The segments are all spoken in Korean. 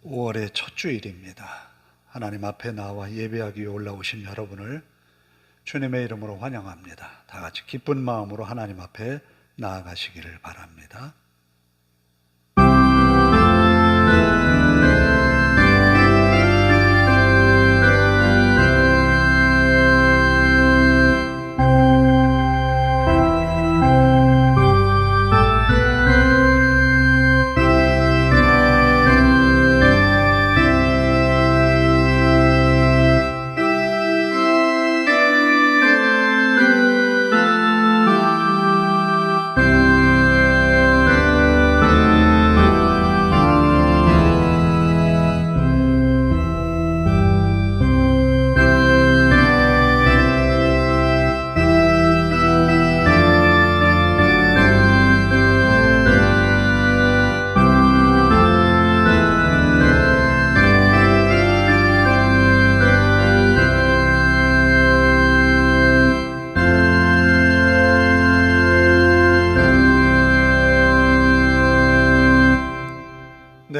5월의 첫 주일입니다. 하나님 앞에 나와 예배하기 위해 올라오신 여러분을 주님의 이름으로 환영합니다. 다 같이 기쁜 마음으로 하나님 앞에 나아가시기를 바랍니다.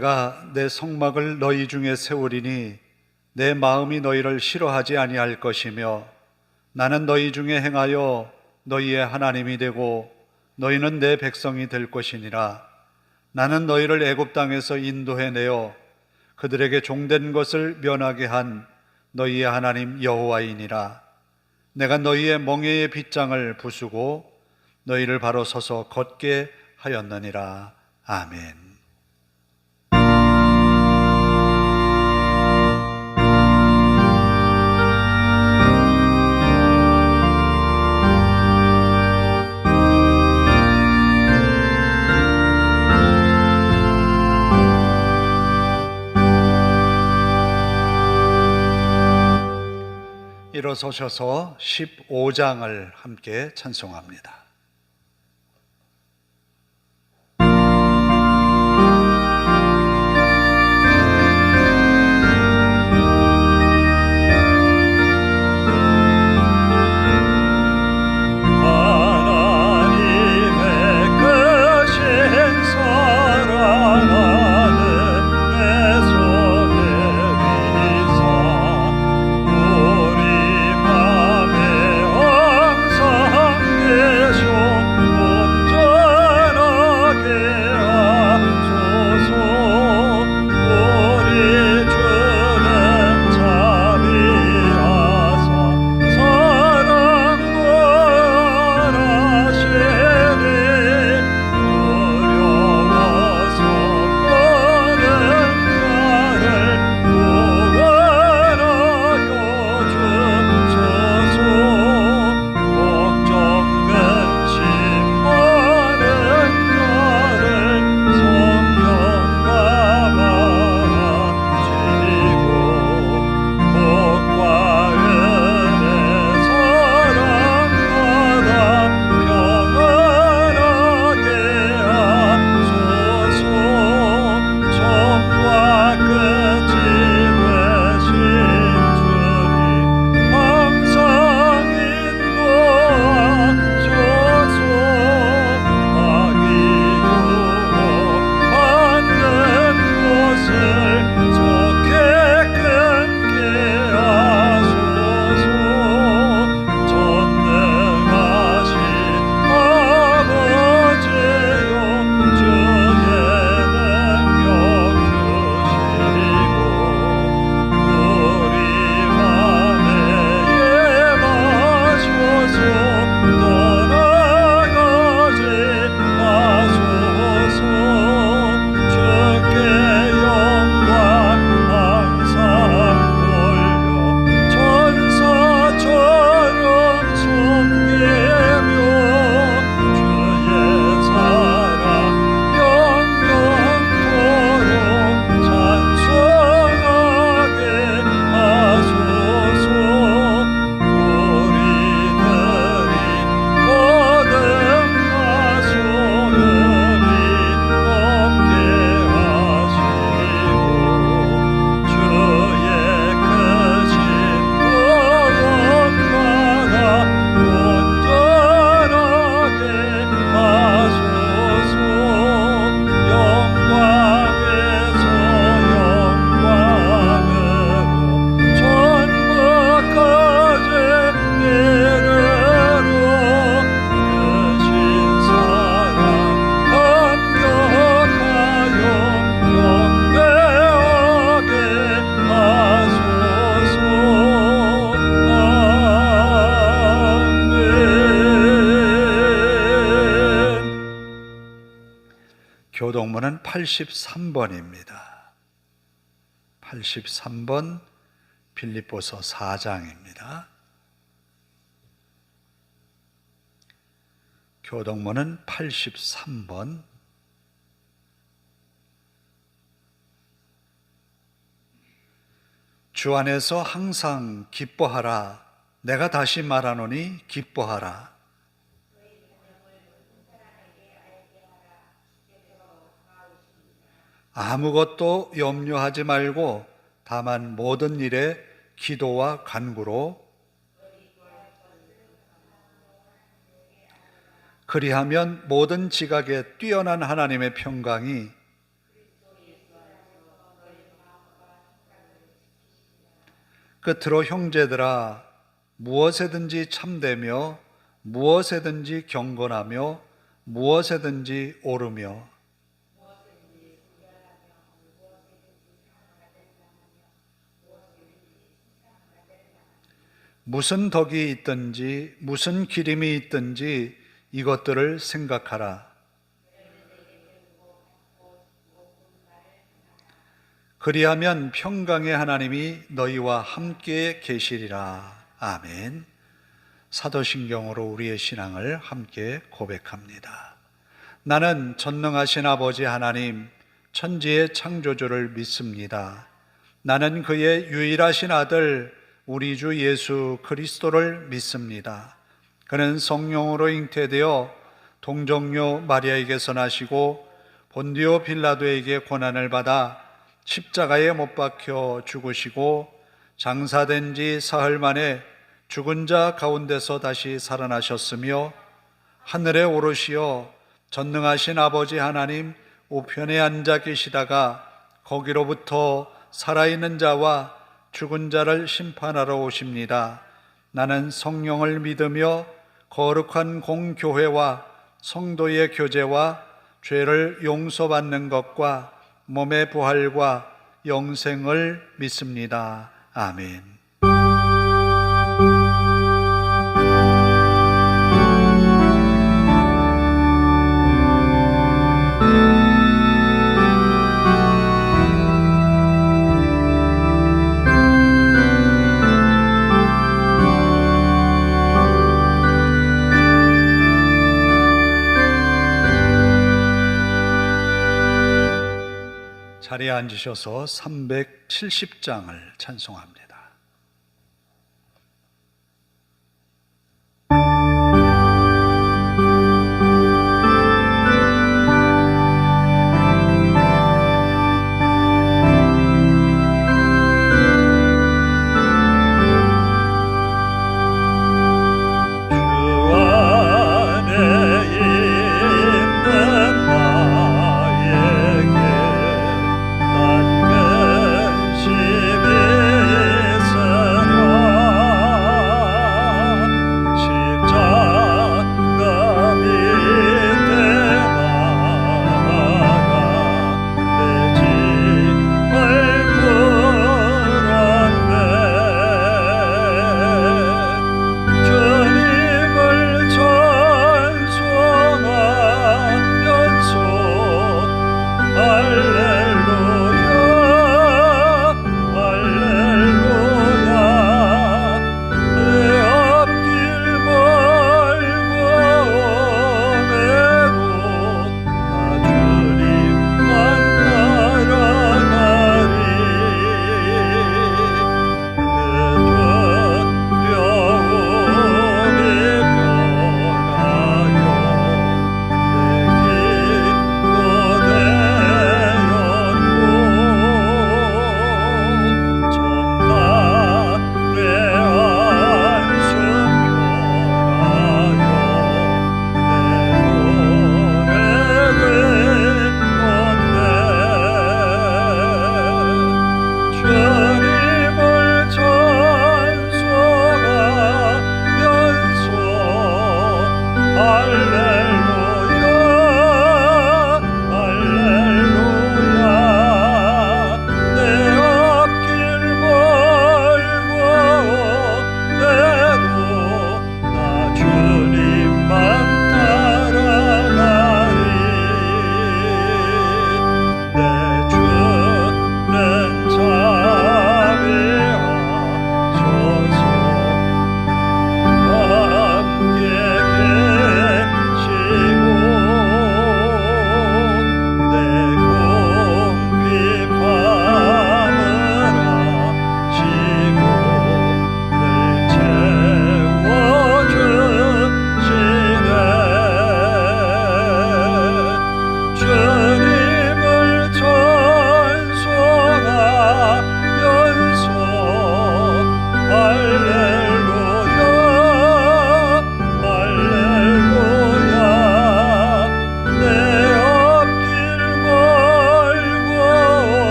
내가 내 성막을 너희 중에 세우리니 내 마음이 너희를 싫어하지 아니할 것이며 나는 너희 중에 행하여 너희의 하나님이 되고 너희는 내 백성이 될 것이니라. 나는 너희를 애굽 땅에서 인도해내어 그들에게 종된 것을 면하게 한 너희의 하나님 여호와이니라. 내가 너희의 멍에의 빗장을 부수고 너희를 바로 서서 걷게 하였느니라. 아멘. 일어서셔서 15장을 함께 찬송합니다. 우리 맘에 항상 교동문은 83번입니다. 83번 빌립보서 4장입니다. 교동문은 83번. 주 안에서 항상 기뻐하라. 내가 다시 말하노니 기뻐하라. 아무것도 염려하지 말고 다만 모든 일에 기도와 간구로 그리하면 모든 지각에 뛰어난 하나님의 평강이 끝으로 형제들아 무엇에든지 참되며 무엇에든지 경건하며 무엇에든지 오르며 무슨 덕이 있든지 무슨 기림이 있든지 이것들을 생각하라. 그리하면 평강의 하나님이 너희와 함께 계시리라. 아멘. 사도신경으로 우리의 신앙을 함께 고백합니다. 나는 전능하신 아버지 하나님, 천지의 창조주를 믿습니다. 나는 그의 유일하신 아들 우리 주 예수 그리스도를 믿습니다. 그는 성령으로 잉태되어 동정녀 마리아에게서 나시고 본디오 빌라도에게 고난을 받아 십자가에 못 박혀 죽으시고 장사된 지 사흘 만에 죽은 자 가운데서 다시 살아나셨으며 하늘에 오르시어 전능하신 아버지 하나님 우편에 앉아 계시다가 거기로부터 살아있는 자와 죽은 자를 심판하러 오십니다. 나는 성령을 믿으며 거룩한 공교회와 성도의 교제와 죄를 용서받는 것과 몸의 부활과 영생을 믿습니다. 아멘. 자리에 앉으셔서 370장을 찬송합니다. 심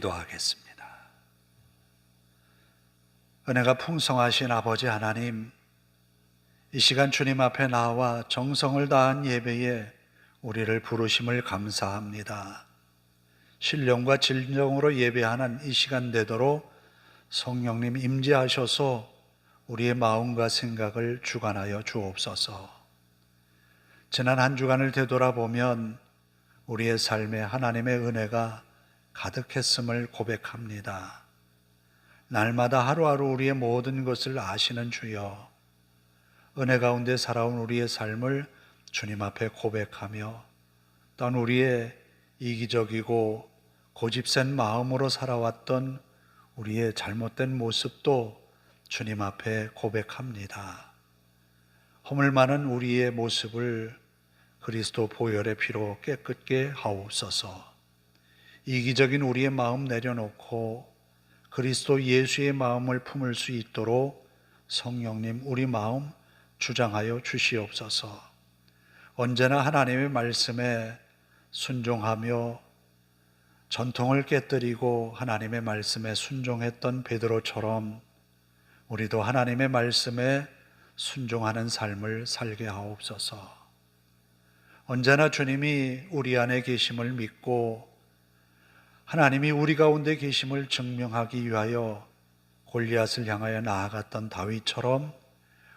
기도하겠습니다. 은혜가 풍성하신 아버지 하나님, 이 시간 주님 앞에 나와 정성을 다한 예배에 우리를 부르심을 감사합니다. 신령과 진정으로 예배하는 이 시간 되도록 성령님 임재하셔서 우리의 마음과 생각을 주관하여 주옵소서. 지난 한 주간을 되돌아보면 우리의 삶에 하나님의 은혜가 가득했음을 고백합니다. 날마다 하루하루 우리의 모든 것을 아시는 주여, 은혜 가운데 살아온 우리의 삶을 주님 앞에 고백하며 또한 우리의 이기적이고 고집센 마음으로 살아왔던 우리의 잘못된 모습도 주님 앞에 고백합니다. 허물 많은 우리의 모습을 그리스도 보혈의 피로 깨끗게 하옵소서. 이기적인 우리의 마음 내려놓고 그리스도 예수의 마음을 품을 수 있도록 성령님 우리 마음 주장하여 주시옵소서. 언제나 하나님의 말씀에 순종하며 전통을 깨뜨리고 하나님의 말씀에 순종했던 베드로처럼 우리도 하나님의 말씀에 순종하는 삶을 살게 하옵소서. 언제나 주님이 우리 안에 계심을 믿고 하나님이 우리 가운데 계심을 증명하기 위하여 골리앗을 향하여 나아갔던 다윗처럼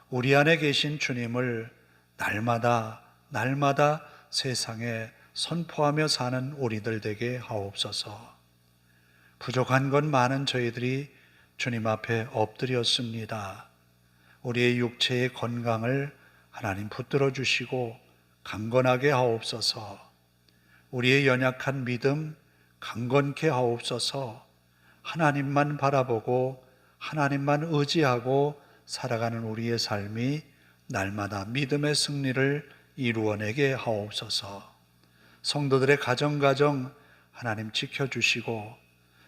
우리 안에 계신 주님을 날마다 세상에 선포하며 사는 우리들 되게 하옵소서. 부족한 건 많은 저희들이 주님 앞에 엎드렸습니다. 우리의 육체의 건강을 하나님 붙들어 주시고 강건하게 하옵소서. 우리의 연약한 믿음 강건케 하옵소서. 하나님만 바라보고 하나님만 의지하고 살아가는 우리의 삶이 날마다 믿음의 승리를 이루어내게 하옵소서. 성도들의 가정 하나님 지켜주시고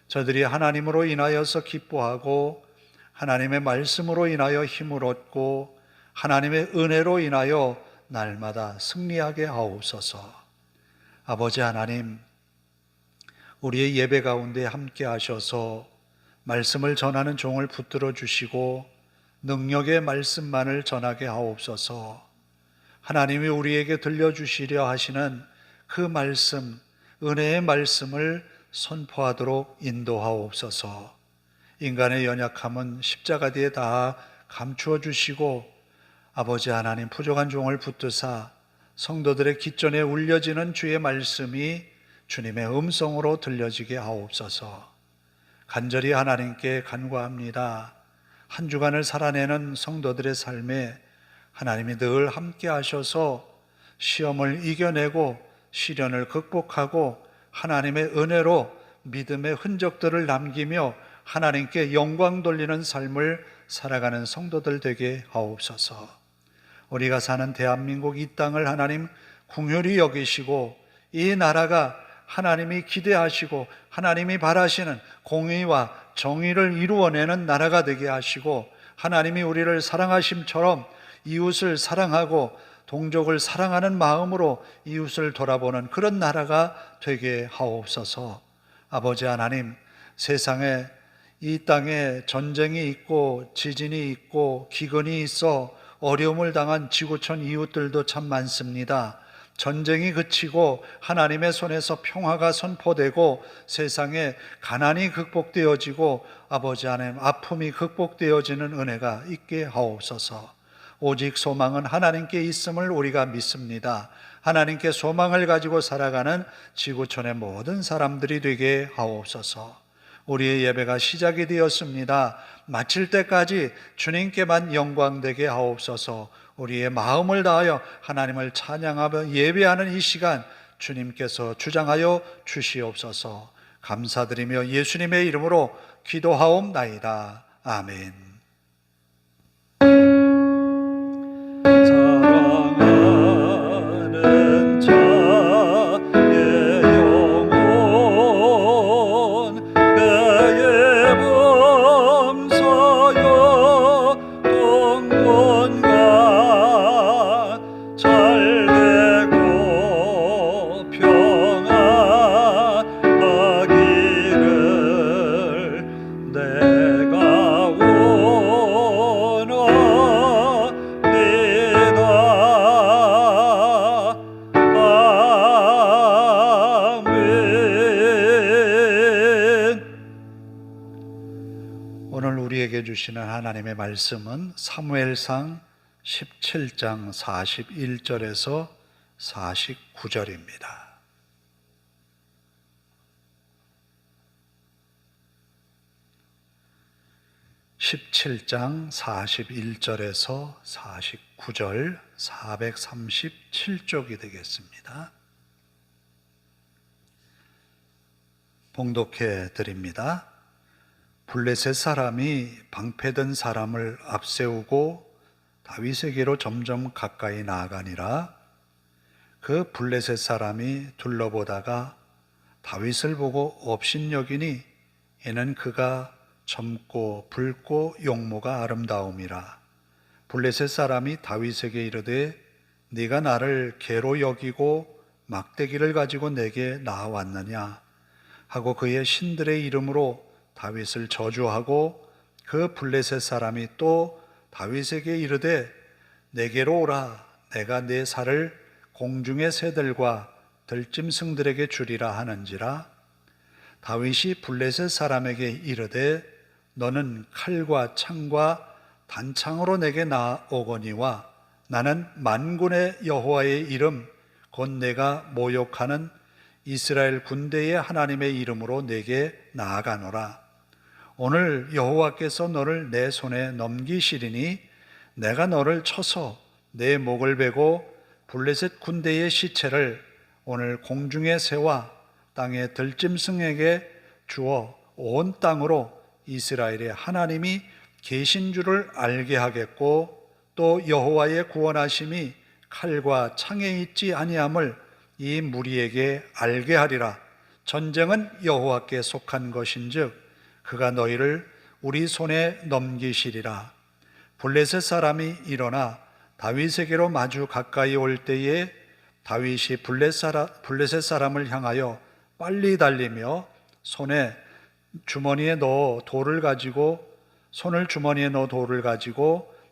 저들이 하나님으로 인하여서 기뻐하고 하나님의 말씀으로 인하여 힘을 얻고 하나님의 은혜로 인하여 날마다 승리하게 하옵소서. 아버지 하나님, 우리의 예배 가운데 함께 하셔서 말씀을 전하는 종을 붙들어 주시고 능력의 말씀만을 전하게 하옵소서. 하나님이 우리에게 들려주시려 하시는 그 말씀, 은혜의 말씀을 선포하도록 인도하옵소서. 인간의 연약함은 십자가 뒤에 다 감추어 주시고 아버지 하나님 부족한 종을 붙드사 성도들의 귓전에 울려지는 주의 말씀이 주님의 음성으로 들려지게 하옵소서. 간절히 하나님께 간구합니다. 한 주간을 살아내는 성도들의 삶에 하나님이 늘 함께 하셔서 시험을 이겨내고 시련을 극복하고 하나님의 은혜로 믿음의 흔적들을 남기며 하나님께 영광 돌리는 삶을 살아가는 성도들 되게 하옵소서. 우리가 사는 대한민국 이 땅을 하나님 긍휼히 여기시고 이 나라가 하나님이 기대하시고 하나님이 바라시는 공의와 정의를 이루어내는 나라가 되게 하시고 하나님이 우리를 사랑하심처럼 이웃을 사랑하고 동족을 사랑하는 마음으로 이웃을 돌아보는 그런 나라가 되게 하옵소서. 아버지 하나님, 세상에 이 땅에 전쟁이 있고 지진이 있고 기근이 있어 어려움을 당한 지구촌 이웃들도 참 많습니다. 전쟁이 그치고 하나님의 손에서 평화가 선포되고 세상에 가난이 극복되어지고 아버지 하나님 아픔이 극복되어지는 은혜가 있게 하옵소서. 오직 소망은 하나님께 있음을 우리가 믿습니다. 하나님께 소망을 가지고 살아가는 지구촌의 모든 사람들이 되게 하옵소서. 우리의 예배가 시작이 되었습니다. 마칠 때까지 주님께만 영광되게 하옵소서. 우리의 마음을 다하여 하나님을 찬양하며 예배하는 이 시간 주님께서 주장하여 주시옵소서. 감사드리며 예수님의 이름으로 기도하옵나이다. 아멘. 사랑하는 자의 영혼 그의 범사여 동원과 잘되고 평안하기를 주시는 하나님의 말씀은 사무엘상 17장 41절에서 49절입니다. (17장) 41절에서 49절 437쪽이 되겠습니다. 봉독해 드립니다. 블레셋 사람이 방패든 사람을 앞세우고 다윗에게로 점점 가까이 나아가니라. 그 블레셋 사람이 둘러보다가 다윗을 보고 업신여기니 이는 그가 젊고 붉고 용모가 아름다움이라. 블레셋 사람이 다윗에게 이르되 네가 나를 개로 여기고 막대기를 가지고 내게 나아왔느냐 하고 그의 신들의 이름으로 다윗을 저주하고 그 블레셋 사람이 또 다윗에게 이르되 내게로 오라. 내가 네 살을 공중의 새들과 들짐승들에게 주리라 하는지라. 다윗이 블레셋 사람에게 이르되 너는 칼과 창과 단창으로 내게 나오거니와 나는 만군의 여호와의 이름 곧 내가 모욕하는 이스라엘 군대의 하나님의 이름으로 내게 나아가노라. 오늘 여호와께서 너를 내 손에 넘기시리니 내가 너를 쳐서 내 목을 베고 블레셋 군대의 시체를 오늘 공중의 새와 땅의 들짐승에게 주어 온 땅으로 이스라엘의 하나님이 계신 줄을 알게 하겠고 또 여호와의 구원하심이 칼과 창에 있지 아니함을 이 무리에게 알게 하리라. 전쟁은 여호와께 속한 것인즉 그가 너희를 우리 손에 넘기시리라. 블레셋 사람이 일어나 다윗에게로 마주 가까이 올 때에 다윗이 블레셋 사람을 향하여 빨리 달리며 손을 주머니에 넣어 돌을 가지고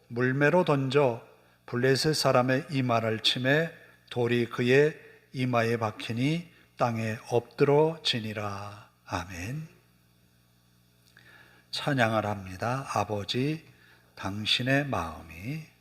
물매로 던져 블레셋 사람의 이마를 치매 돌이 그의 이마에 박히니 땅에 엎드러지니라. 아멘. 찬양을 합니다. 아버지 당신의 마음이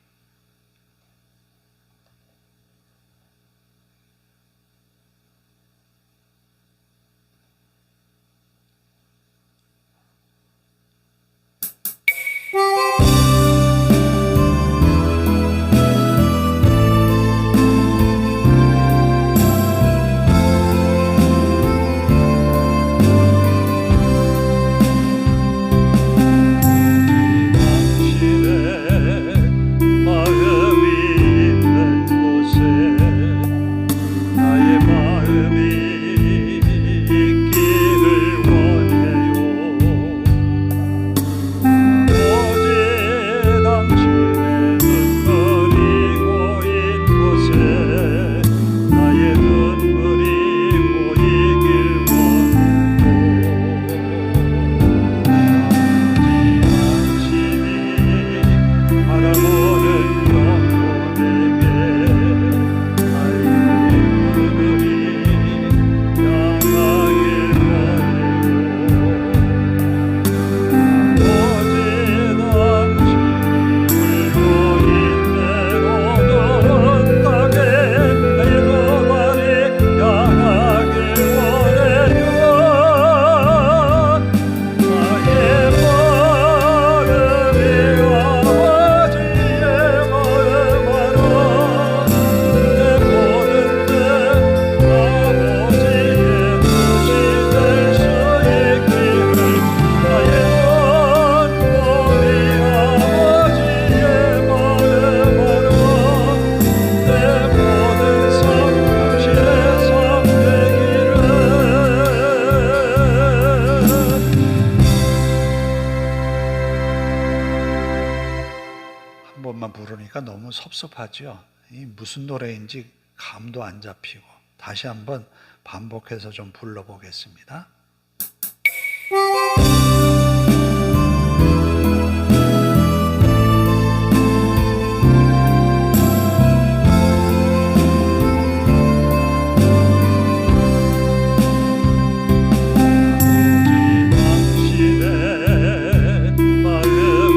부르니까 너무 섭섭하죠. 이 무슨 노래인지 감도 안 잡히고 다시 한번 반복해서 좀 불러보겠습니다. 당신의 마음이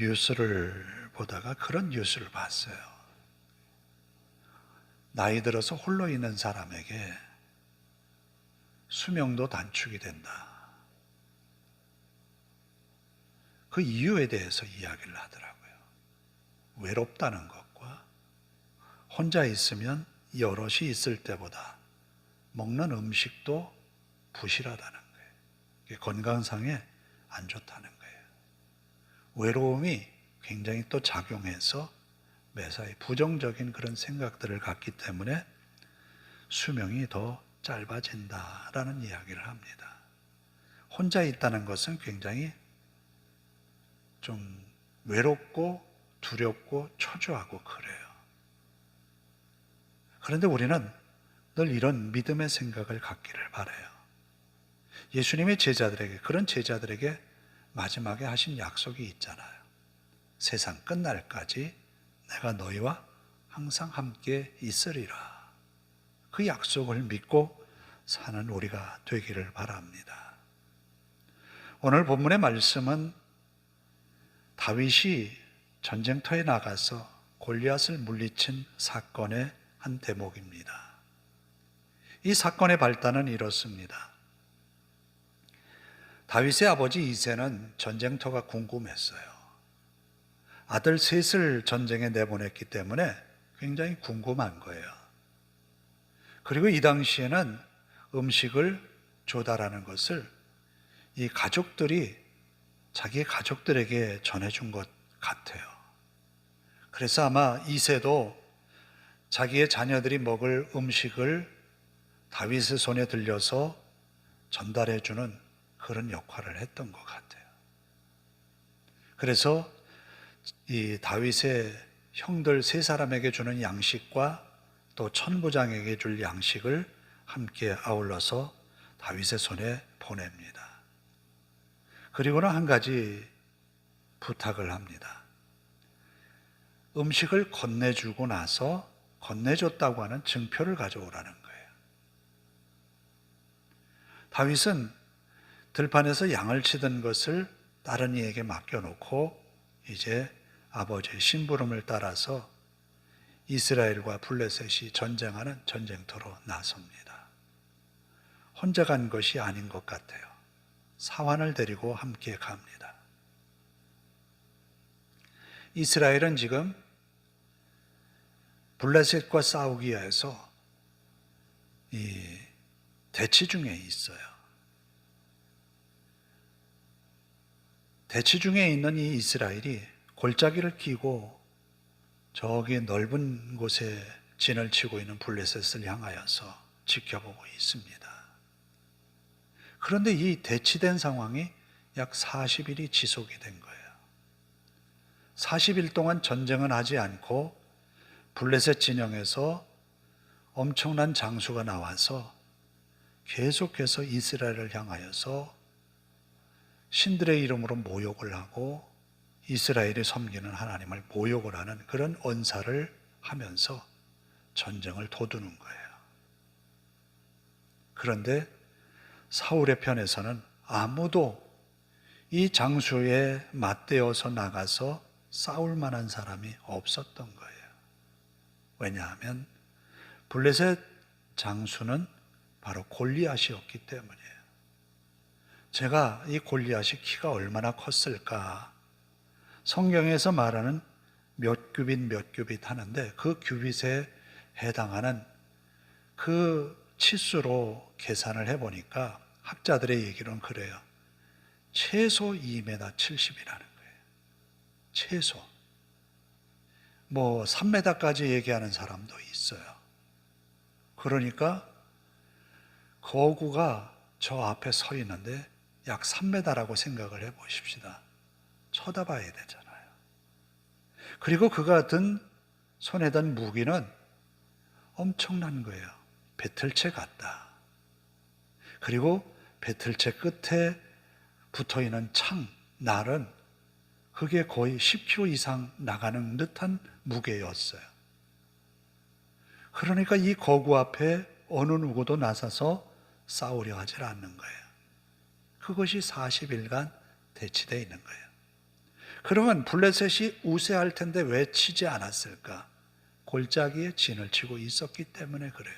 뉴스를 보다가 그런 뉴스를 봤어요. 나이 들어서 홀로 있는 사람에게 수명도 단축이 된다. 그 이유에 대해서 이야기를 하더라고요. 외롭다는 것과 혼자 있으면 여럿이 있을 때보다 먹는 음식도 부실하다는 거예요. 건강상에 안 좋다는 거예요. 외로움이 굉장히 또 작용해서 매사에 부정적인 그런 생각들을 갖기 때문에 수명이 더 짧아진다라는 이야기를 합니다. 혼자 있다는 것은 굉장히 좀 외롭고 두렵고 초조하고 그래요. 그런데 우리는 늘 이런 믿음의 생각을 갖기를 바라요. 예수님의 제자들에게, 그런 제자들에게 마지막에 하신 약속이 있잖아요. 세상 끝날까지 내가 너희와 항상 함께 있으리라. 그 약속을 믿고 사는 우리가 되기를 바랍니다. 오늘 본문의 말씀은 다윗이 전쟁터에 나가서 골리앗을 물리친 사건의 한 대목입니다. 이 사건의 발단은 이렇습니다. 다윗의 아버지 이새는 전쟁터가 궁금했어요. 아들 셋을 전쟁에 내보냈기 때문에 굉장히 궁금한 거예요. 그리고 이 당시에는 음식을 조달하는 것을 이 가족들이 자기 가족들에게 전해준 것 같아요. 그래서 아마 이새도 자기의 자녀들이 먹을 음식을 다윗의 손에 들려서 전달해주는 그런 역할을 했던 것 같아요. 그래서 이 다윗의 형들 세 사람에게 주는 양식과 또 천부장에게 줄 양식을 함께 아울러서 다윗의 손에 보냅니다. 그리고는 한 가지 부탁을 합니다. 음식을 건네주고 나서 건네줬다고 하는 증표를 가져오라는 거예요. 다윗은 들판에서 양을 치던 것을 다른 이에게 맡겨놓고 이제 아버지의 심부름을 따라서 이스라엘과 블레셋이 전쟁하는 전쟁터로 나섭니다. 혼자 간 것이 아닌 것 같아요. 사환을 데리고 함께 갑니다. 이스라엘은 지금 블레셋과 싸우기 위해서 이 대치 중에 있어요. 대치 중에 있는 이 이스라엘이 골짜기를 끼고 저기 넓은 곳에 진을 치고 있는 블레셋을 향하여서 지켜보고 있습니다. 그런데 이 대치된 상황이 약 40일이 지속이 된 거예요. 40일 동안 전쟁은 하지 않고 블레셋 진영에서 엄청난 장수가 나와서 계속해서 이스라엘을 향하여서 신들의 이름으로 모욕을 하고 이스라엘이 섬기는 하나님을 모욕을 하는 그런 언사를 하면서 전쟁을 도두는 거예요. 그런데 사울의 편에서는 아무도 이 장수에 맞대어서 나가서 싸울 만한 사람이 없었던 거예요. 왜냐하면 블레셋 장수는 바로 골리앗이었기 때문이에요. 제가 이 골리앗이 키가 얼마나 컸을까? 성경에서 말하는 몇 규빗 하는데 그 규빗에 해당하는 그 치수로 계산을 해보니까 학자들의 얘기로는 그래요. 최소 2m 70이라는 거예요. 최소. 뭐 3m까지 얘기하는 사람도 있어요. 그러니까 거구가 저 앞에 서 있는데 약 3m라고 생각을 해보십시다. 쳐다봐야 되잖아요. 그리고 그가 손에 든 무기는 엄청난 거예요. 배틀채 같다. 그리고 배틀채 끝에 붙어있는 창, 날은 그게 거의 10kg 이상 나가는 듯한 무게였어요. 그러니까 이 거구 앞에 어느 누구도 나서서 싸우려 하질 않는 거예요. 그것이 40일간 대치되어 있는 거예요. 그러면 블레셋이 우세할 텐데 왜 치지 않았을까? 골짜기에 진을 치고 있었기 때문에 그래요.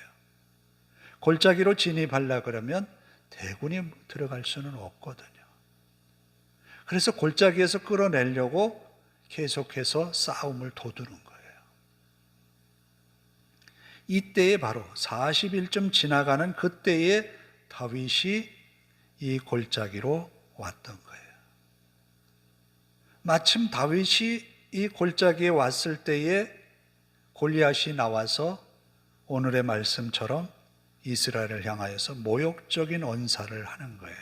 골짜기로 진입하려 그러면 대군이 들어갈 수는 없거든요. 그래서 골짜기에서 끌어내려고 계속해서 싸움을 도두는 거예요. 이때에 바로 40일쯤 지나가는 그때에 다윗이 이 골짜기로 왔던 거예요. 마침 다윗이 이 골짜기에 왔을 때에 골리앗이 나와서 오늘의 말씀처럼 이스라엘을 향하여서 모욕적인 언사를 하는 거예요.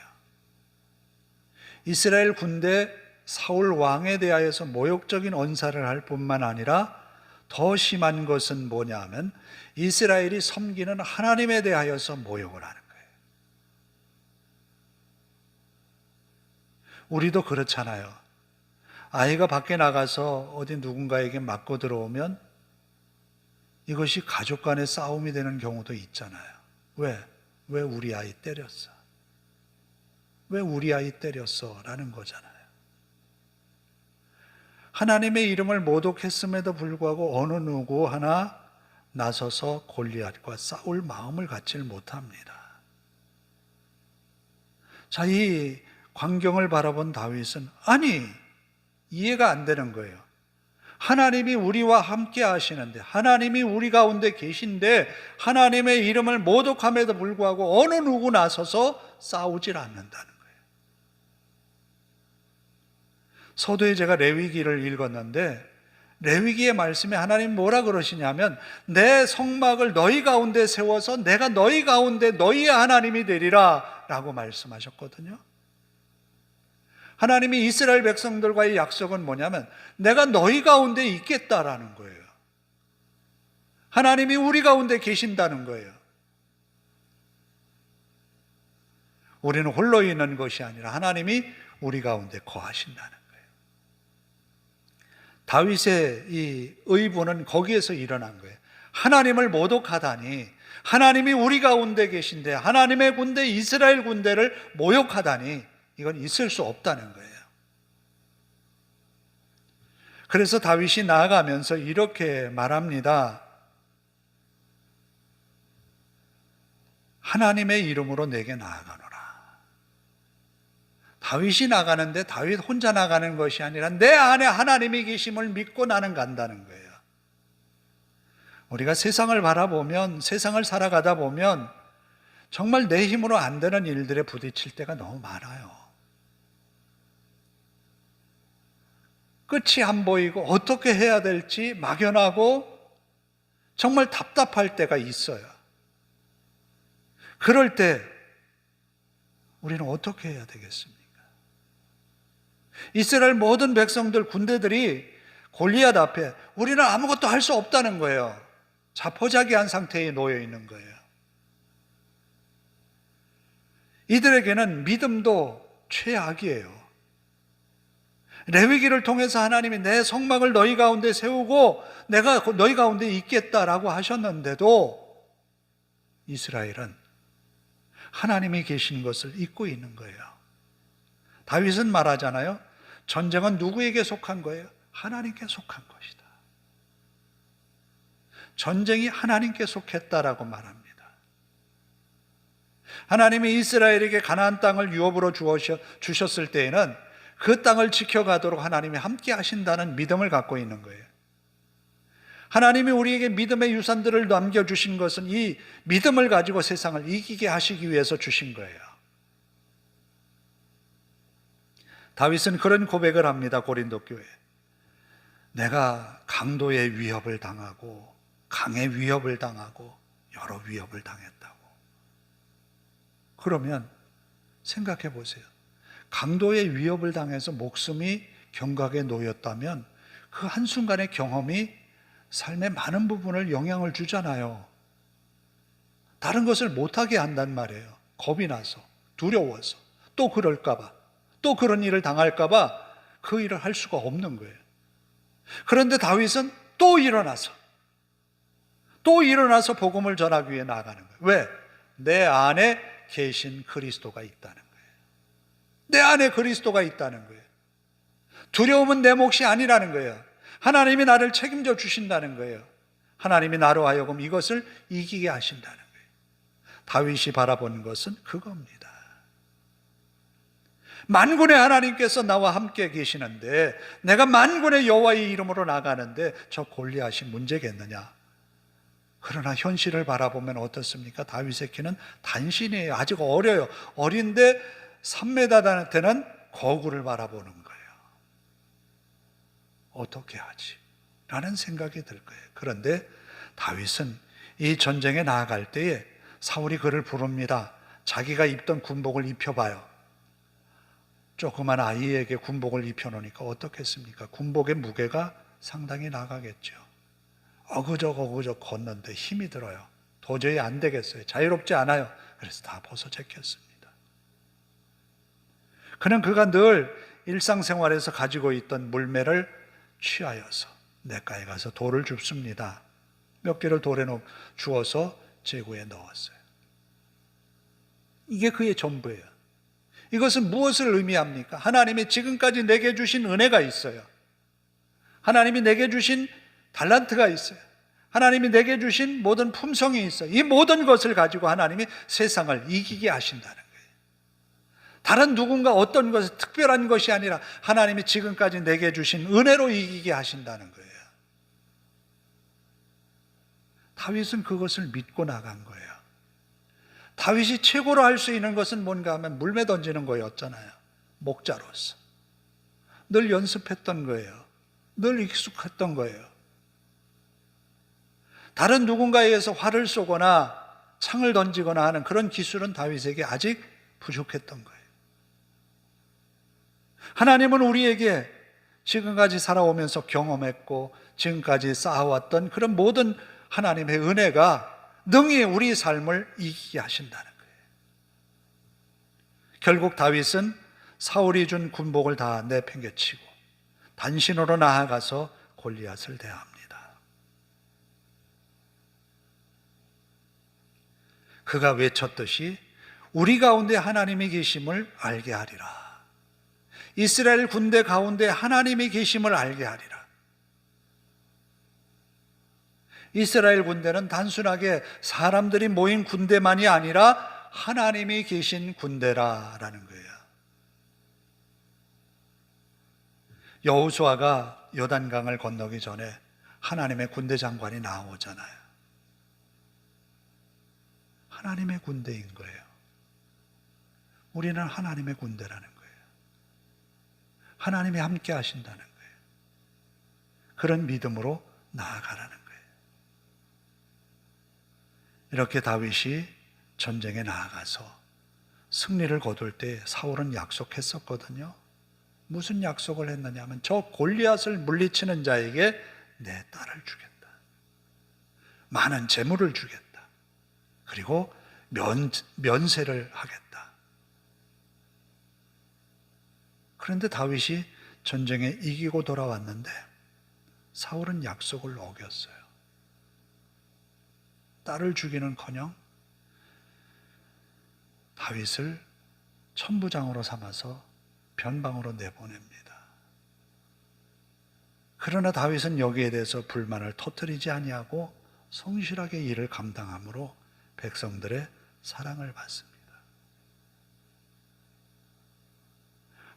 이스라엘 군대 사울 왕에 대하여서 모욕적인 언사를 할 뿐만 아니라 더 심한 것은 뭐냐 하면 이스라엘이 섬기는 하나님에 대하여서 모욕을 하는 거예요. 우리도 그렇잖아요. 아이가 밖에 나가서 어디 누군가에게 맞고 들어오면 이것이 가족 간의 싸움이 되는 경우도 있잖아요. 왜 우리 아이 때렸어? 왜 우리 아이 때렸어? 라는 거잖아요. 하나님의 이름을 모독했음에도 불구하고 어느 누구 하나 나서서 골리앗과 싸울 마음을 갖지를 못합니다. 자, 이 광경을 바라본 다윗은 이해가 안 되는 거예요. 하나님이 우리와 함께 하시는데, 하나님이 우리 가운데 계신데 하나님의 이름을 모독함에도 불구하고 어느 누구 나서서 싸우질 않는다는 거예요. 서두에 제가 레위기를 읽었는데 레위기의 말씀에 하나님 뭐라 그러시냐면 내 성막을 너희 가운데 세워서 내가 너희 가운데 너희의 하나님이 되리라 라고 말씀하셨거든요. 하나님이 이스라엘 백성들과의 약속은 뭐냐면 내가 너희 가운데 있겠다라는 거예요. 하나님이 우리 가운데 계신다는 거예요. 우리는 홀로 있는 것이 아니라 하나님이 우리 가운데 거하신다는 거예요. 다윗의 이 의분은 거기에서 일어난 거예요. 하나님을 모독하다니, 하나님이 우리 가운데 계신데 하나님의 군대 이스라엘 군대를 모욕하다니 이건 있을 수 없다는 거예요. 그래서 다윗이 나아가면서 이렇게 말합니다. 하나님의 이름으로 내게 나아가노라. 다윗이 나가는데 다윗 혼자 나가는 것이 아니라 내 안에 하나님이 계심을 믿고 나는 간다는 거예요. 우리가 세상을 바라보면, 세상을 살아가다 보면 정말 내 힘으로 안 되는 일들에 부딪힐 때가 너무 많아요. 끝이 안 보이고 어떻게 해야 될지 막연하고 정말 답답할 때가 있어요. 그럴 때 우리는 어떻게 해야 되겠습니까? 이스라엘 모든 백성들, 군대들이 골리앗 앞에 우리는 아무것도 할 수 없다는 거예요. 자포자기한 상태에 놓여 있는 거예요. 이들에게는 믿음도 최악이에요. 레위기를 통해서 하나님이 내 성막을 너희 가운데 세우고 내가 너희 가운데 있겠다라고 하셨는데도 이스라엘은 하나님이 계신 것을 잊고 있는 거예요. 다윗은 말하잖아요. 전쟁은 누구에게 속한 거예요? 하나님께 속한 것이다. 전쟁이 하나님께 속했다라고 말합니다. 하나님이 이스라엘에게 가나안 땅을 유업으로 주셨을 때에는 그 땅을 지켜가도록 하나님이 함께 하신다는 믿음을 갖고 있는 거예요. 하나님이 우리에게 믿음의 유산들을 남겨주신 것은 이 믿음을 가지고 세상을 이기게 하시기 위해서 주신 거예요. 다윗은 그런 고백을 합니다. 고린도 교회에. 내가 강도의 위협을 당하고 강의 위협을 당하고 여러 위협을 당했다고. 그러면 생각해 보세요. 강도의 위협을 당해서 목숨이 경각에 놓였다면 그 한순간의 경험이 삶의 많은 부분을 영향을 주잖아요. 다른 것을 못하게 한단 말이에요. 겁이 나서, 두려워서, 또 그럴까봐, 또 그런 일을 당할까봐 그 일을 할 수가 없는 거예요. 그런데 다윗은 또 일어나서 복음을 전하기 위해 나아가는 거예요. 왜? 내 안에 계신 그리스도가 있다는 거예요. 내 안에 그리스도가 있다는 거예요. 두려움은 내 몫이 아니라는 거예요. 하나님이 나를 책임져 주신다는 거예요. 하나님이 나로 하여금 이것을 이기게 하신다는 거예요. 다윗이 바라본 것은 그겁니다. 만군의 하나님께서 나와 함께 계시는데 내가 만군의 여호와의 이름으로 나가는데 저 골리앗이 문제겠느냐? 그러나 현실을 바라보면 어떻습니까? 다윗의 키는 단신이에요. 아직 어려요. 어린데 3m 되는 거구를 바라보는 거예요. 어떻게 하지? 라는 생각이 들 거예요. 그런데 다윗은 이 전쟁에 나아갈 때에 사울이 그를 부릅니다. 자기가 입던 군복을 입혀봐요. 조그만 아이에게 군복을 입혀놓으니까 어떻겠습니까? 군복의 무게가 상당히 나가겠죠. 어그적 걷는데 힘이 들어요. 도저히 안 되겠어요. 자유롭지 않아요. 그래서 다 벗어 제꼈습니다. 그는 그가 늘 일상생활에서 가지고 있던 물매를 취하여서 냇가에 가서 돌을 줍습니다. 몇 개를 돌에 주어서 제구에 넣었어요. 이게 그의 전부예요. 이것은 무엇을 의미합니까? 하나님이 지금까지 내게 주신 은혜가 있어요. 하나님이 내게 주신 달란트가 있어요. 하나님이 내게 주신 모든 품성이 있어요. 이 모든 것을 가지고 하나님이 세상을 이기게 하신다는 거예요. 다른 누군가 어떤 것이 특별한 것이 아니라 하나님이 지금까지 내게 주신 은혜로 이기게 하신다는 거예요. 다윗은 그것을 믿고 나간 거예요. 다윗이 최고로 할 수 있는 것은 뭔가 하면 물매 던지는 거였잖아요. 목자로서. 늘 연습했던 거예요. 늘 익숙했던 거예요. 다른 누군가에 의해서 활을 쏘거나 창을 던지거나 하는 그런 기술은 다윗에게 아직 부족했던 거예요. 하나님은 우리에게 지금까지 살아오면서 경험했고 지금까지 쌓아왔던 그런 모든 하나님의 은혜가 능히 우리 삶을 이기게 하신다는 거예요. 결국 다윗은 사울이 준 군복을 다 내팽개치고 단신으로 나아가서 골리앗을 대합니다. 그가 외쳤듯이 우리 가운데 하나님이 계심을 알게 하리라. 이스라엘 군대 가운데 하나님이 계심을 알게 하리라. 이스라엘 군대는 단순하게 사람들이 모인 군대만이 아니라 하나님이 계신 군대라라는 거예요. 여호수아가 요단강을 건너기 전에 하나님의 군대 장관이 나오잖아요. 하나님의 군대인 거예요. 우리는 하나님의 군대라는 거예요. 하나님이 함께 하신다는 거예요. 그런 믿음으로 나아가라는 거예요. 이렇게 다윗이 전쟁에 나아가서 승리를 거둘 때 사울은 약속했었거든요. 무슨 약속을 했느냐 하면 저 골리앗을 물리치는 자에게 내 딸을 주겠다. 많은 재물을 주겠다. 그리고 면세를 하겠다. 그런데 다윗이 전쟁에 이기고 돌아왔는데 사울은 약속을 어겼어요. 딸을 주기는커녕 다윗을 천부장으로 삼아서 변방으로 내보냅니다. 그러나 다윗은 여기에 대해서 불만을 터뜨리지 아니하고 성실하게 일을 감당함으로 백성들의 사랑을 받습니다.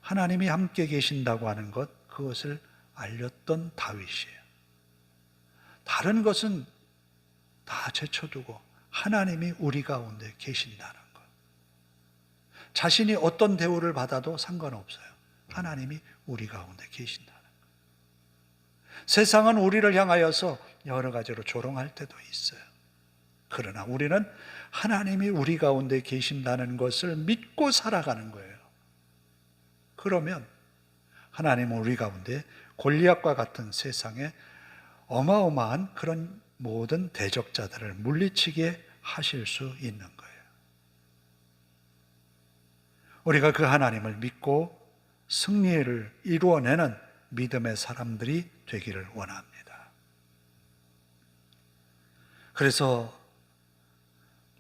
하나님이 함께 계신다고 하는 것, 그것을 알렸던 다윗이에요. 다른 것은 다 제쳐두고 하나님이 우리 가운데 계신다는 것. 자신이 어떤 대우를 받아도 상관없어요. 하나님이 우리 가운데 계신다는 것. 세상은 우리를 향하여서 여러 가지로 조롱할 때도 있어요. 그러나 우리는 하나님이 우리 가운데 계신다는 것을 믿고 살아가는 거예요. 그러면 하나님은 우리 가운데 골리앗과 같은 세상에 어마어마한 그런 모든 대적자들을 물리치게 하실 수 있는 거예요. 우리가 그 하나님을 믿고 승리를 이루어내는 믿음의 사람들이 되기를 원합니다. 그래서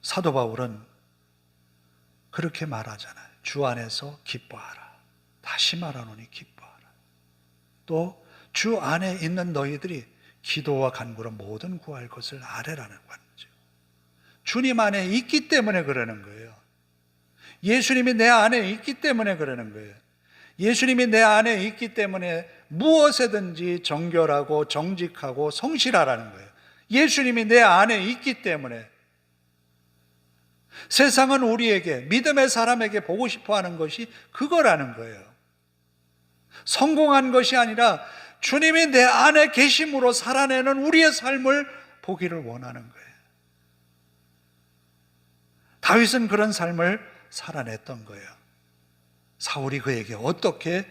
사도 바울은 그렇게 말하잖아요. 주 안에서 기뻐하라. 다시 말하노니 기뻐하라. 또 주 안에 있는 너희들이 기도와 간구로 모든 구할 것을 아뢰라는 거죠. 주님 안에 있기 때문에 그러는 거예요. 예수님이 내 안에 있기 때문에 그러는 거예요. 예수님이 내 안에 있기 때문에 무엇에든지 정결하고 정직하고 성실하라는 거예요. 예수님이 내 안에 있기 때문에. 세상은 우리에게, 믿음의 사람에게 보고 싶어 하는 것이 그거라는 거예요. 성공한 것이 아니라 주님이 내 안에 계심으로 살아내는 우리의 삶을 보기를 원하는 거예요. 다윗은 그런 삶을 살아냈던 거예요. 사울이 그에게 어떻게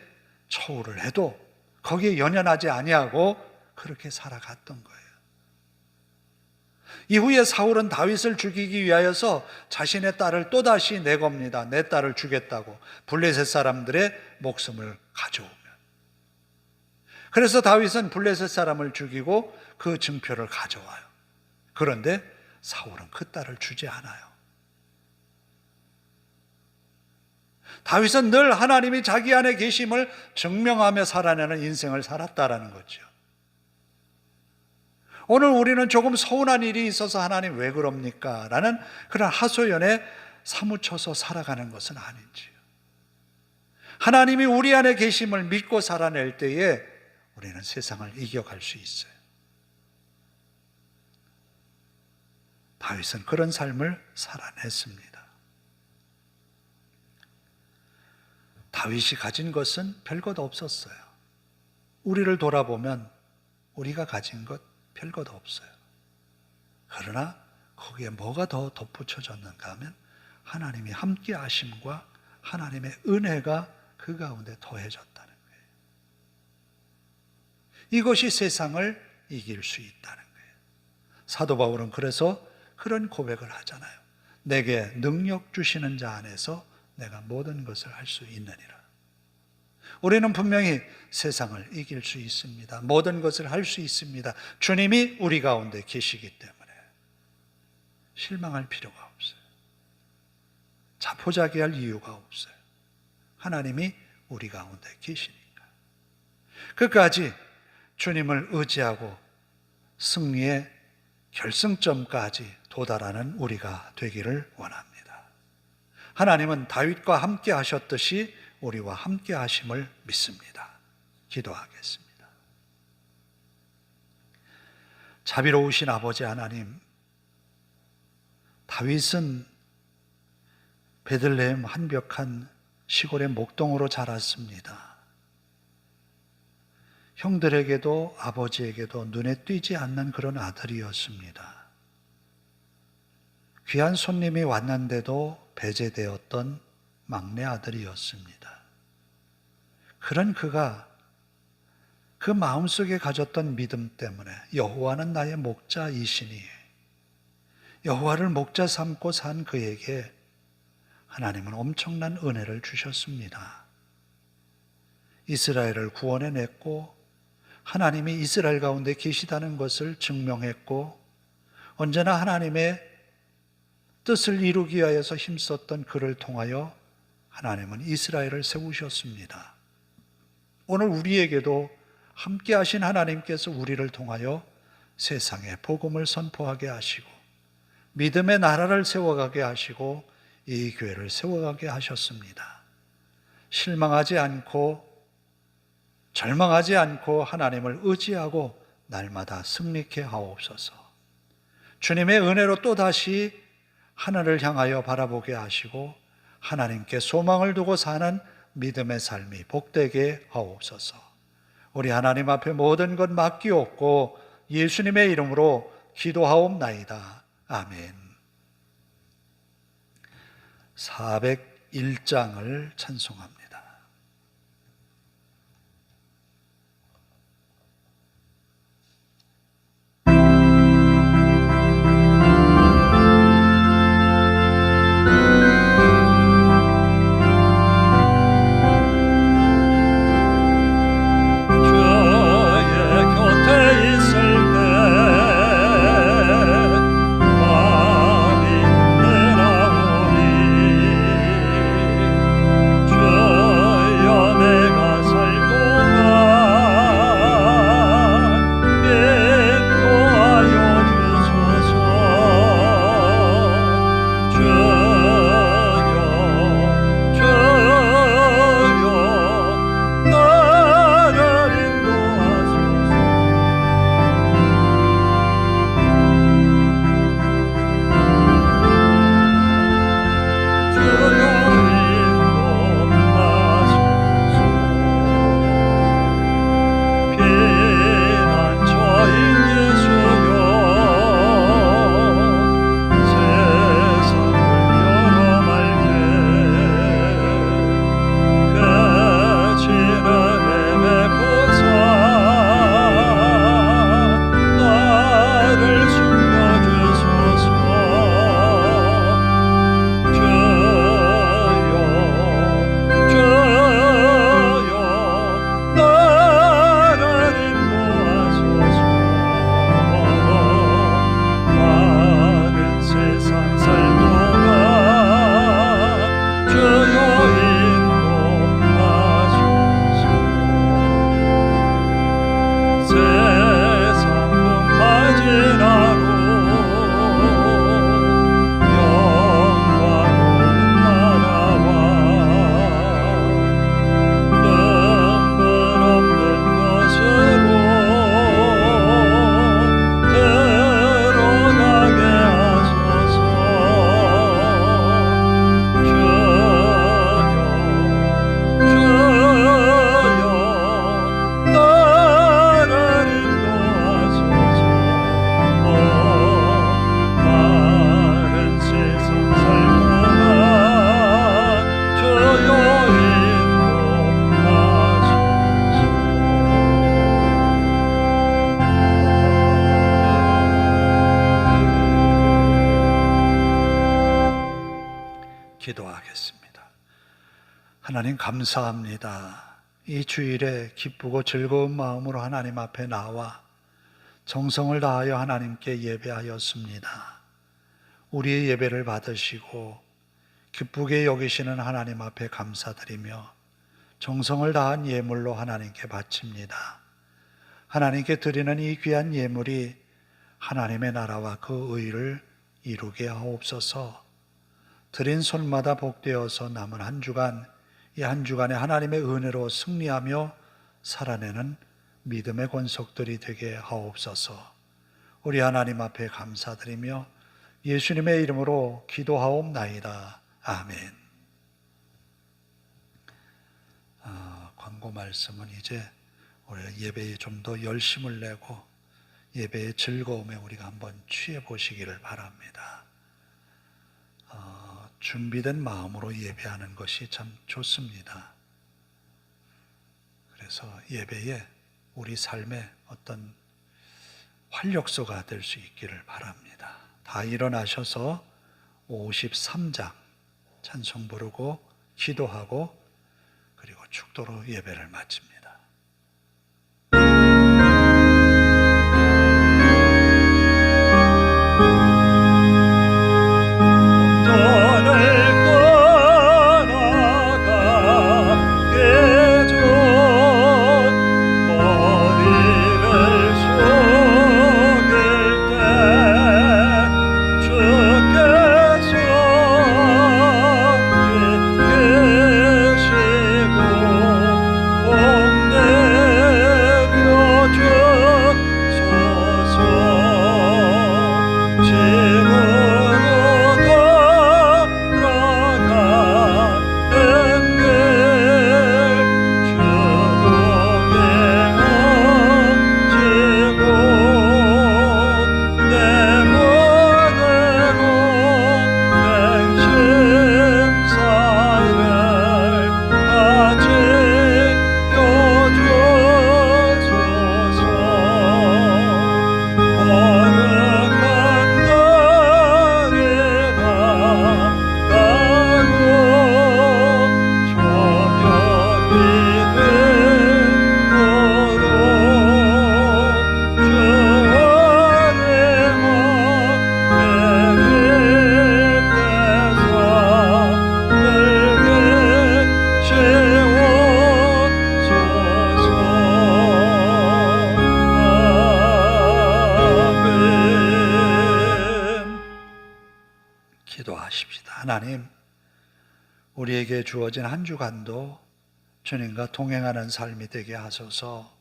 처우를 해도 거기에 연연하지 아니하고 그렇게 살아갔던 거예요. 이후에 사울은 다윗을 죽이기 위하여서 자신의 딸을 또다시 내겁니다. 내 딸을 주겠다고 블레셋 사람들의 목숨을 가져오면. 그래서 다윗은 블레셋 사람을 죽이고 그 증표를 가져와요. 그런데 사울은 그 딸을 주지 않아요. 다윗은 늘 하나님이 자기 안에 계심을 증명하며 살아내는 인생을 살았다라는 거죠. 오늘 우리는 조금 서운한 일이 있어서 하나님 왜 그럽니까? 라는 그런 하소연에 사무쳐서 살아가는 것은 아닌지요. 하나님이 우리 안에 계심을 믿고 살아낼 때에 우리는 세상을 이겨갈 수 있어요. 다윗은 그런 삶을 살아냈습니다. 다윗이 가진 것은 별것 없었어요. 우리를 돌아보면 우리가 가진 것 별것 없어요. 그러나 거기에 뭐가 더 덧붙여졌는가 하면 하나님이 함께 하심과 하나님의 은혜가 그 가운데 더해졌다는 거예요. 이것이 세상을 이길 수 있다는 거예요. 사도 바울은 그래서 그런 고백을 하잖아요. 내게 능력 주시는 자 안에서 내가 모든 것을 할 수 있느니라. 우리는 분명히 세상을 이길 수 있습니다. 모든 것을 할 수 있습니다. 주님이 우리 가운데 계시기 때문에 실망할 필요가 없어요. 자포자기할 이유가 없어요. 하나님이 우리 가운데 계시니까. 끝까지 주님을 의지하고 승리의 결승점까지 도달하는 우리가 되기를 원합니다. 하나님은 다윗과 함께 하셨듯이 우리와 함께 하심을 믿습니다. 기도하겠습니다. 자비로우신 아버지 하나님, 다윗은 베들레헴 한벽한 시골의 목동으로 자랐습니다. 형들에게도 아버지에게도 눈에 띄지 않는 그런 아들이었습니다. 귀한 손님이 왔는데도 배제되었던 막내 아들이었습니다. 그런 그가 그 마음속에 가졌던 믿음 때문에 여호와는 나의 목자이시니 여호와를 목자 삼고 산 그에게 하나님은 엄청난 은혜를 주셨습니다. 이스라엘을 구원해냈고 하나님이 이스라엘 가운데 계시다는 것을 증명했고 언제나 하나님의 뜻을 이루기 위하여서 힘썼던 그를 통하여 하나님은 이스라엘을 세우셨습니다. 오늘 우리에게도 함께 하신 하나님께서 우리를 통하여 세상에 복음을 선포하게 하시고 믿음의 나라를 세워가게 하시고 이 교회를 세워가게 하셨습니다. 실망하지 않고 절망하지 않고 하나님을 의지하고 날마다 승리케 하옵소서. 주님의 은혜로 또다시 하늘을 향하여 바라보게 하시고 하나님께 소망을 두고 사는 믿음의 삶이 복되게 하옵소서. 우리 하나님 앞에 모든 것 맡기옵고 예수님의 이름으로 기도하옵나이다. 아멘. 401장을 찬송합니다. 주 하나님 감사합니다. 이 주일에 기쁘고 즐거운 마음으로 하나님 앞에 나와 정성을 다하여 하나님께 예배하였습니다. 우리의 예배를 받으시고 기쁘게 여기시는 하나님 앞에 감사드리며 정성을 다한 예물로 하나님께 바칩니다. 하나님께 드리는 이 귀한 예물이 하나님의 나라와 그 의를 이루게 하옵소서. 드린 손마다 복되어서 남은 한 주간, 이 한 주간에 하나님의 은혜로 승리하며 살아내는 믿음의 권속들이 되게 하옵소서. 우리 하나님 앞에 감사드리며 예수님의 이름으로 기도하옵나이다. 아멘. 광고 말씀은 이제 우리가 예배에 좀 더 열심을 내고 예배의 즐거움에 우리가 한번 취해 보시기를 바랍니다. 준비된 마음으로 예배하는 것이 참 좋습니다. 그래서 예배에 우리 삶의 어떤 활력소가 될 수 있기를 바랍니다. 다 일어나셔서 53장 찬송 부르고 기도하고 그리고 축도로 예배를 마칩니다. 하나님, 우리에게 주어진 한 주간도 주님과 동행하는 삶이 되게 하소서.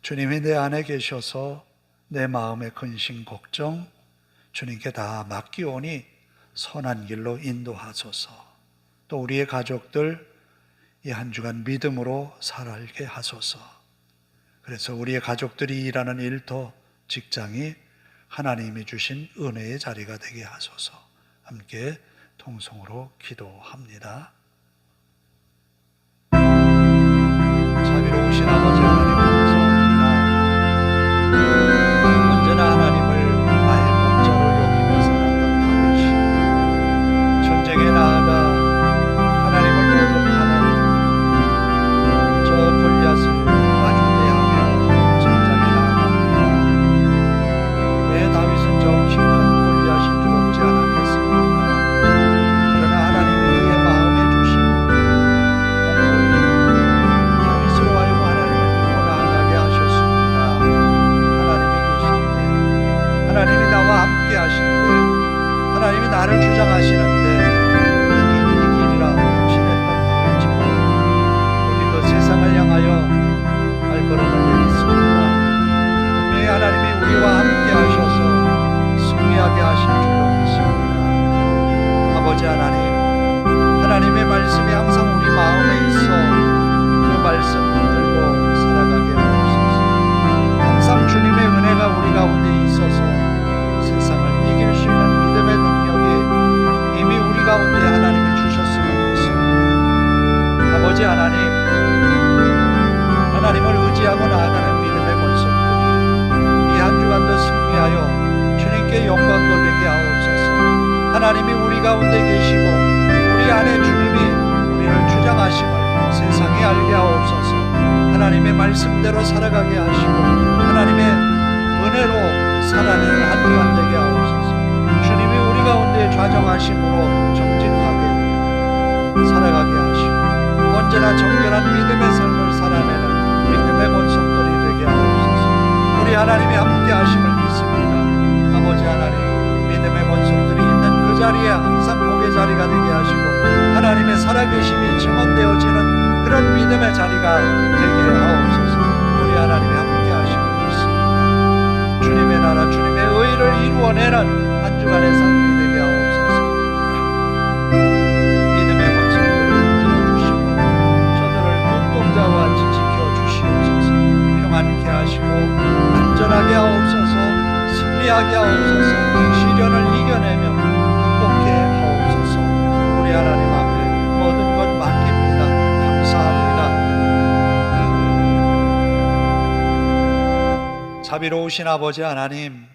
주님이 내 안에 계셔서 내 마음의 근심 걱정 주님께 다 맡기오니 선한 길로 인도하소서. 또 우리의 가족들 이 한 주간 믿음으로 살게 하소서. 그래서 우리의 가족들이 일하는 일터, 직장이 하나님이 주신 은혜의 자리가 되게 하소서. 함께 통성으로 기도합니다. 자비로우신 아버지 하나님 감사합니다. 언제나 하나님을 나의 목자로 여기며 살았던 다윗이 전쟁에 나아가 하나님을 모독하는 저 골리앗을 마주대하며 전장에 나아갑니다. 왜 다윗은 저 키 큰 골리앗인 줄 없지 않았겠습니까? 그러나 하나님이 그의 마음에 주신 공로는 다윗으로 하여금 하나님을 믿고 나아가게 하셨습니다. 하나님이 계신데, 하나님이 나와 함께 하신데, 하나님이 나를 주장하시는데 이 길이라 확신했던 다윗처럼 우리도 세상을 향하여 발걸음을 내딛습니다. 분명히 하나님이 우리와 함께 하셔서 승리하게 하실 줄로 믿습니다. 아버지 하나님, 하나님의 말씀이 항상 우리 마음에 있어 그 말씀 붙들고 살아가게 하옵소서. 항상 주님의 은혜가 우리 가운데 있어서 세상을 이길 수 있는 믿음의 능력이 이미 우리 가운데 하나님이 주셨음을 믿습니다. 아버지 하나님, 하나님을 의지하고 나아가는 믿음의 권속들이 이 한 주간도 승리하여 주님께 영광 돌리게 하옵소서. 하나님이 우리 가운데 계시고 하나님의 말씀대로 살아가게 하시고 하나님의 은혜로 살아내는 한 주간 되게 하옵소서. 주님이 우리 가운데 좌정하심으로 정직하게 살아가게 하시고 언제나 정결한 믿음의 삶을 살아내는 믿음의 본성들이 되게 하옵소서. 우리 하나님이 함께 하심을 믿습니다. 아버지 하나님, 믿음의 본성들이 있는 그 자리에 항상 복의 자리가 되게 하시고 하나님의 살아계심이 증언되어지는 그런 믿음의 자리가 되게 하옵소서. 우리 하나님이 함께 하심을 믿습니다. 주님의 나라, 주님의 의를 이루어내는 한 주간의 삶이 되게 하옵소서. 믿음의 본성들을 붙들어주시고 저들을 눈동자와 같이 지켜주시옵소서. 평안케 하시고 안전하게 하옵소서. 승리하게 하옵소서. 시련을 이겨내며 극복해 하옵소서. 우리 하나님 앞에 모든 것 맡깁니다. 감사합니다. 자비로우신 아버지 하나님,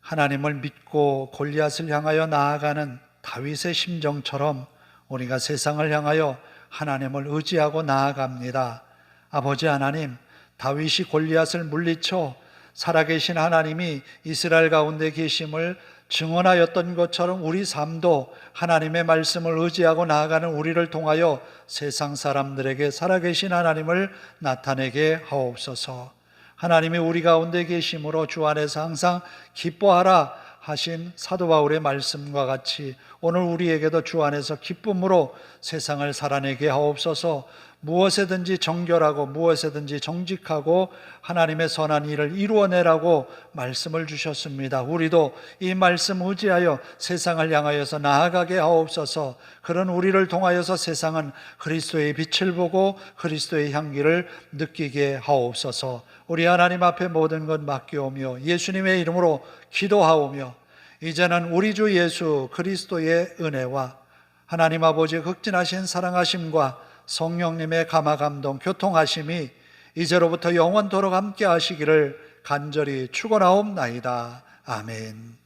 하나님을 믿고 골리앗을 향하여 나아가는 다윗의 심정처럼 우리가 세상을 향하여 하나님을 의지하고 나아갑니다. 아버지 하나님, 다윗이 골리앗을 물리쳐 살아계신 하나님이 이스라엘 가운데 계심을 증언하였던 것처럼 우리 삶도 하나님의 말씀을 의지하고 나아가는 우리를 통하여 세상 사람들에게 살아계신 하나님을 나타내게 하옵소서. 하나님이 우리 가운데 계심으로 주 안에서 항상 기뻐하라 하신 사도 바울의 말씀과 같이 오늘 우리에게도 주 안에서 기쁨으로 세상을 살아내게 하옵소서. 무엇에든지 정결하고 무엇에든지 정직하고 하나님의 선한 일을 이루어내라고 말씀을 주셨습니다. 우리도 이 말씀 의지하여 세상을 향하여서 나아가게 하옵소서. 그런 우리를 통하여서 세상은 그리스도의 빛을 보고 그리스도의 향기를 느끼게 하옵소서. 우리 하나님 앞에 모든 것 맡겨오며 예수님의 이름으로 기도하오며 이제는 우리 주 예수 그리스도의 은혜와 하나님 아버지의 극진하신 사랑하심과 성령님의 감화감동 교통하심이 이제로부터 영원토록 함께 하시기를 간절히 축원하옵나이다. 아멘.